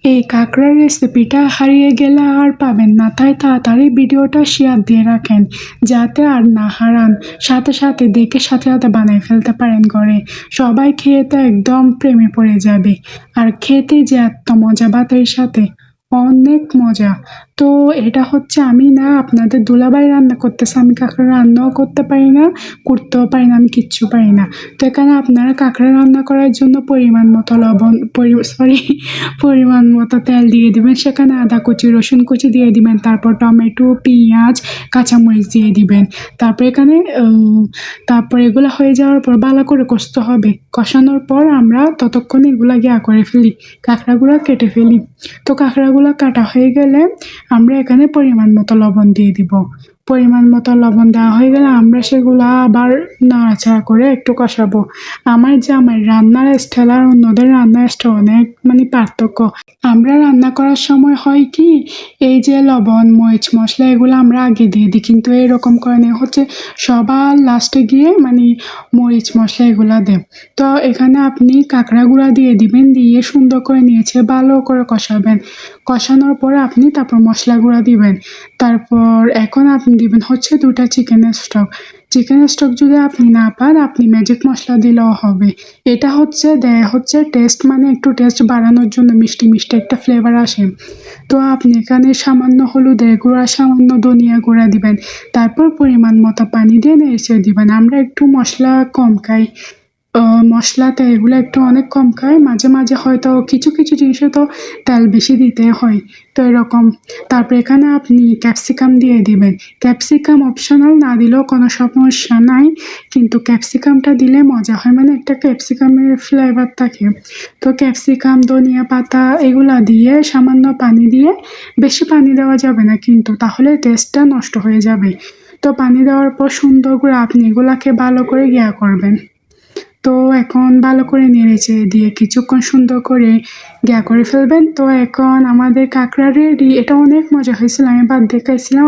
এই কাঁকড়ার রেসিপিটা হারিয়ে গেলে আর পাবেন না, তাই তাড়াতাড়ি ভিডিওটা শেয়ার দিয়ে রাখেন যাতে আর না হারান। সাথে সাথে দেখে সাথে সাথে বানিয়ে ফেলতে পারেন ঘরে। সবাই খেয়ে তো একদম প্রেমে পড়ে যাবে। আর খেতে যে এত মজা ভাতের সাথে, অনেক মজা। তো এটা হচ্ছে আমি না আপনাদের দুলাভাই রান্না করতেছে, আমি কাঁকড়া রান্নাও করতে পারি না, করতেও পারি না, আমি কিচ্ছু পারি না। তো এখানে আপনারা কাঁকড়া রান্না করার জন্য পরিমাণ মতো লবণ, পরিমাণ মতো তেল দিয়ে দিবেন, সেখানে আদা কুচি রসুন কুচি দিয়ে দিবেন, তারপর টমেটো পেঁয়াজ কাঁচামরিচ দিয়ে দিবেন। তারপর এখানে তারপর এগুলো হয়ে যাওয়ার পর ভালো করে কষতে হবে। কষানোর পর আমরা ততক্ষণ এগুলা করে ফেলি, কাঁকড়াগুলো কেটে ফেলি। তো কাঁকড়াগুলো কাটা হয়ে গেলে আমরা এখানে পরিমাণ মতো লবণ দিয়ে দিব। পরিমাণ মতো লবণ দেওয়া হয়ে গেলে আমরা সেগুলো আবার নাড়াচাড়া করে একটু কষাবো। আমার জামাই রান্নার স্টাইল আর অন্যদের রান্নার স্টাইল অনেক পার্থক্য। আমরা রান্না করার সময় হয় কি, এই যে লবণ মরিচ মশলা এগুলো আমরা আগে দিয়ে দিই, কিন্তু এরকম করে নেই হচ্ছে সবার লাস্টে গিয়ে মরিচ মশলা এগুলো দেব। তো এখানে আপনি কাঁকড়া গুঁড়া দিয়ে দিবেন, দিয়ে সুন্দর করে নিয়েছে ভালো করে কষাবেন। কষানোর পরে আপনি তারপর মশলা গুঁড়া দিবেন। তারপর এখন আপনি দিবেন হচ্ছে 2টা চিকেনের স্টক। চিকেন স্টক যদি আপনি না পান, আপনি ম্যাজিক মশলা দিলেও হবে। এটা হচ্ছে দেয় হচ্ছে টেস্ট, একটু টেস্ট বাড়ানোর জন্য, মিষ্টি মিষ্টি একটা ফ্লেভার আসে। তো আপনি এখানে সামান্য হলুদের গুঁড়া, সামান্য ধনিয়া গুঁড়া দিবেন। তারপর পরিমাণ মতো পানি দিয়ে নেড়ে দিবেন। আমরা একটু মশলা কম খাই, মশলাতে এগুলো একটু অনেক কম খাই। মাঝে মাঝে হয়তো কিছু কিছু জিনিসে তো তেল বেশি দিতে হয়, তো এরকম। তারপর এখানে আপনি ক্যাপসিকাম দিয়ে দিবেন। ক্যাপসিকাম অপশনাল, না দিলেও কোনো সমস্যা নাই, কিন্তু ক্যাপসিকামটা দিলে মজা হয়, একটা ক্যাপসিকামের ফ্লেভার থাকে। তো ক্যাপসিকাম ধনিয়া পাতা এগুলা দিয়ে সামান্য পানি দিয়ে, বেশি পানি দেওয়া যাবে না কিন্তু, তাহলে টেস্টটা নষ্ট হয়ে যাবে। তো পানি দেওয়ার পর সুন্দর করে আপনি এগুলাকে ভালো করে করবেন। তো এখন ভালো করে নেড়েচেড়ে দিয়ে কিছুক্ষণ সুন্দর করে করে ফেলবেন। তো এখন আমাদের কাঁকড়া রেডি। এটা অনেক মজা হয়েছিল, আমি বাদ দেখাইছিলাম।